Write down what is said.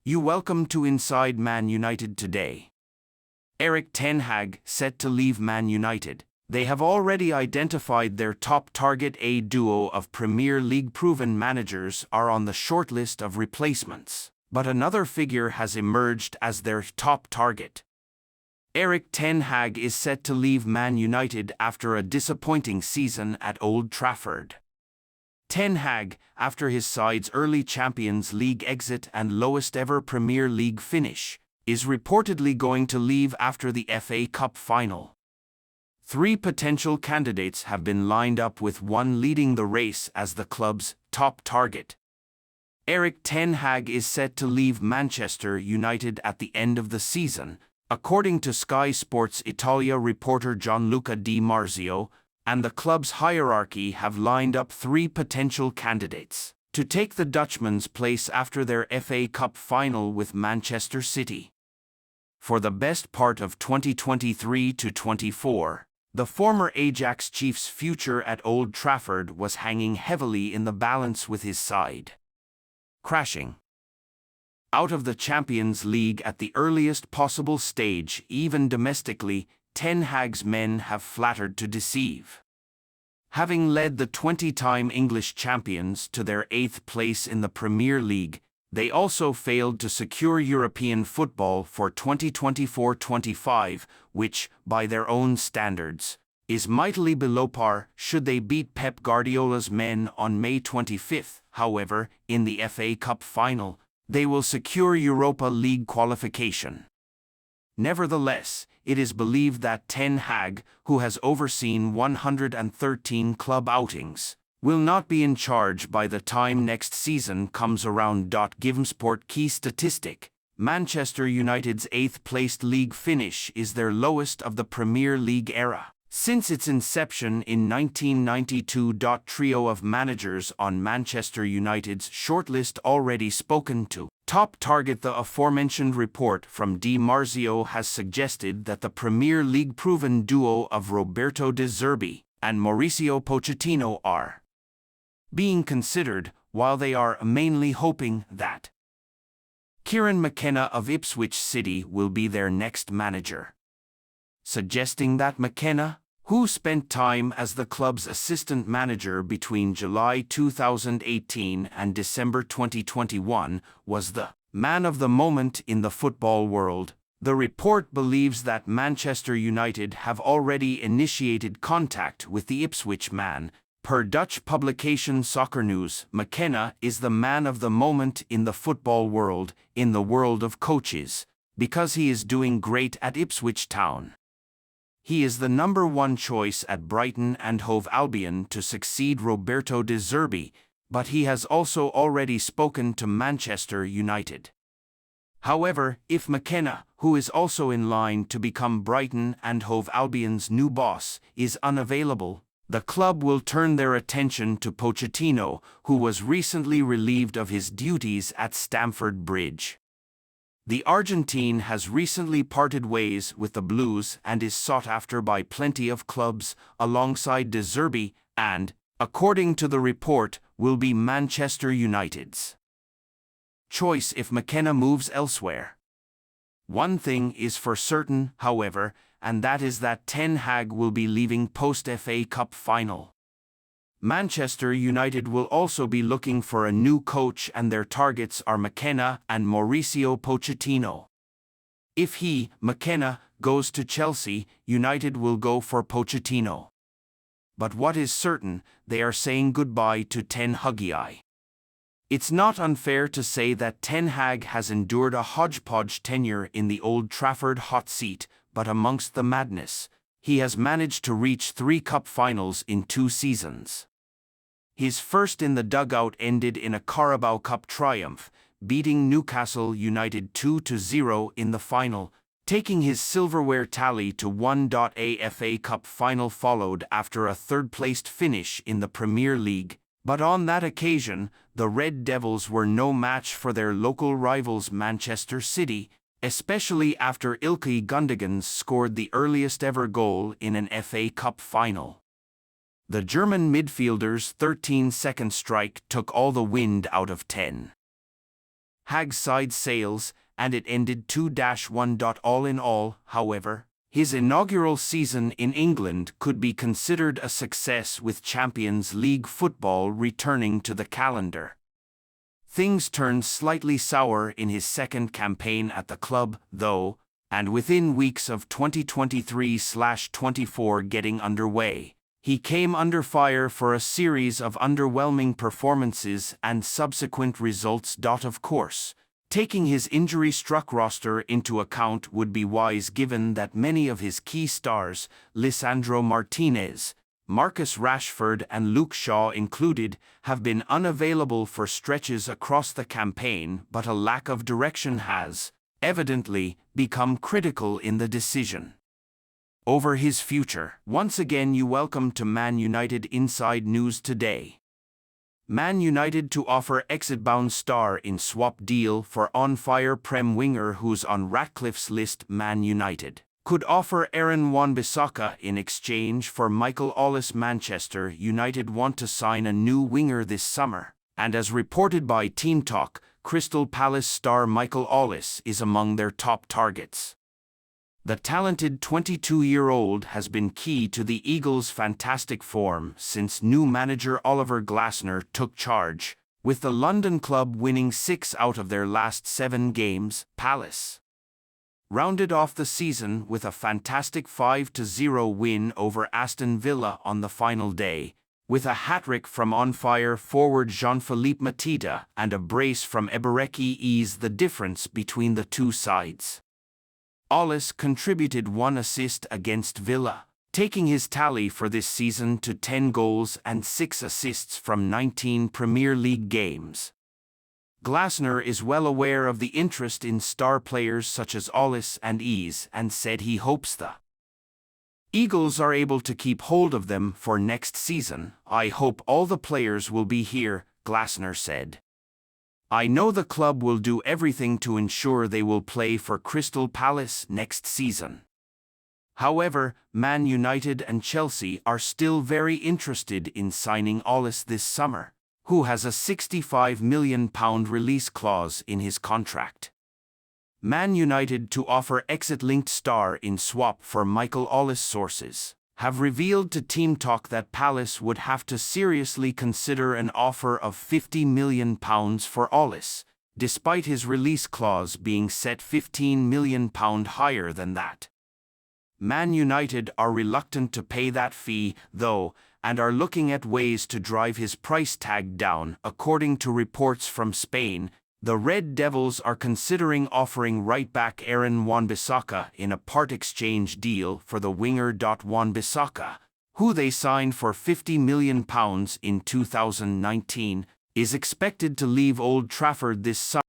You welcome to Inside Man United today. Erik ten Hag set to leave Man United. They have already identified their top target. A duo of Premier League proven managers are on the shortlist of replacements, but another figure has emerged as their top target. Erik ten Hag is set to leave Man United after a disappointing season at Old Trafford. Ten Hag, after his side's early Champions League exit and lowest ever Premier League finish, is reportedly going to leave after the FA Cup final. 3 potential candidates have been lined up, with one leading the race as the club's top target. Erik ten Hag is set to leave Manchester United at the end of the season, according to Sky Sports Italia reporter Gianluca Di Marzio, and the club's hierarchy have lined up 3 potential candidates to take the Dutchman's place after their FA Cup final with Manchester City. For the best part of 2023 to 24, the former Ajax chief's future at Old Trafford was hanging heavily in the balance, with his side crashing out of the Champions League at the earliest possible stage. Even domestically, Ten Hag's men have flattered to deceive. Having led the 20-time English champions to their 8th place in the Premier League, they also failed to secure European football for 2024-25, which, by their own standards, is mightily below par. Should they beat Pep Guardiola's men on May 25, however, in the FA Cup final, they will secure Europa League qualification. Nevertheless, it is believed that Ten Hag, who has overseen 113 club outings, will not be in charge by the time next season comes around. Givesport key statistic: Manchester United's 8th-placed league finish is their lowest of the Premier League era since its inception in 1992. Trio of managers on Manchester United's shortlist already spoken to. Top target: the aforementioned report from Di Marzio has suggested that the Premier League proven duo of Roberto De Zerbi and Mauricio Pochettino are being considered, while they are mainly hoping that Kieran McKenna of Ipswich City will be their next manager, suggesting that McKenna, who spent time as the club's assistant manager between July 2018 and December 2021, was the man of the moment in the football world. The report believes that Manchester United have already initiated contact with the Ipswich man. Per Dutch publication Soccer News, McKenna is the man of the moment in the football world, in the world of coaches, because he is doing great at Ipswich Town. He is the number 1 choice at Brighton and Hove Albion to succeed Roberto De Zerbi, but he has also already spoken to Manchester United. However, if McKenna, who is also in line to become Brighton and Hove Albion's new boss, is unavailable, the club will turn their attention to Pochettino, who was recently relieved of his duties at Stamford Bridge. The Argentine has recently parted ways with the Blues and is sought after by plenty of clubs, alongside De Zerbi, and, according to the report, will be Manchester United's choice if McKenna moves elsewhere. One thing is for certain, however, and that is that Ten Hag will be leaving post-FA Cup final. Manchester United will also be looking for a new coach, and their targets are McKenna and Mauricio Pochettino. If he, McKenna, goes to Chelsea, United will go for Pochettino. But what is certain, they are saying goodbye to Ten Hagii. It's not unfair to say that Ten Hag has endured a hodgepodge tenure in the Old Trafford hot seat, but amongst the madness, he has managed to reach 3 cup finals in 2 seasons. His first in the dugout ended in a Carabao Cup triumph, beating Newcastle United 2-0 in the final, taking his silverware tally to 1. A FA Cup final followed after a 3rd-placed finish in the Premier League, but on that occasion, the Red Devils were no match for their local rivals Manchester City, especially after Ilkay Gundogan scored the earliest ever goal in an FA Cup final. The German midfielder's 13-second strike took all the wind out of Ten Hagg's side sails, and it ended 2-1. All in all, however, his inaugural season in England could be considered a success with Champions League football returning to the calendar. Things turned slightly sour in his second campaign at the club, though, and within weeks of 2023/24 getting underway, he came under fire for a series of underwhelming performances and subsequent results. Of course, taking his injury-struck roster into account would be wise given that many of his key stars, Lisandro Martinez, Marcus Rashford and Luke Shaw included, have been unavailable for stretches across the campaign, but a lack of direction has, evidently, become critical in the decision over his future. Once again, you welcome to Man United Inside News today. Man United to offer exit-bound star in swap deal for on-fire Prem winger who's on Ratcliffe's list. Man United could offer Aaron Wan-Bissaka in exchange for Michael Ollis. Manchester United want to sign a new winger this summer, and as reported by Team Talk, Crystal Palace star Michael Ollis is among their top targets. The talented 22-year-old has been key to the Eagles' fantastic form since new manager Oliver Glasner took charge, with the London club winning 6 out of their last 7 games. Palace rounded off the season with a fantastic 5-0 win over Aston Villa on the final day, with a hat-trick from on-fire forward Jean-Philippe Mateta and a brace from Ebereki eased the difference between the two sides. Ollis contributed 1 assist against Villa, taking his tally for this season to 10 goals and 6 assists from 19 Premier League games. Glasner is well aware of the interest in star players such as Ollis and Ease and said he hopes the Eagles are able to keep hold of them for next season. I hope all the players will be here, Glasner said. I know the club will do everything to ensure they will play for Crystal Palace next season. However, Man United and Chelsea are still very interested in signing Ollis this summer, who has a £65 million release clause in his contract. Man United to offer exit-linked star in swap for Michael Ollis. Sources have revealed to Team Talk that Palace would have to seriously consider an offer of £50 million for Ollis, despite his release clause being set £15 million higher than that. Man United are reluctant to pay that fee, though, and are looking at ways to drive his price tag down. According to reports from Spain, the Red Devils are considering offering right-back Aaron Wan-Bissaka in a part-exchange deal for the winger. Wan-Bissaka, who they signed for £50 million in 2019, is expected to leave Old Trafford this summer.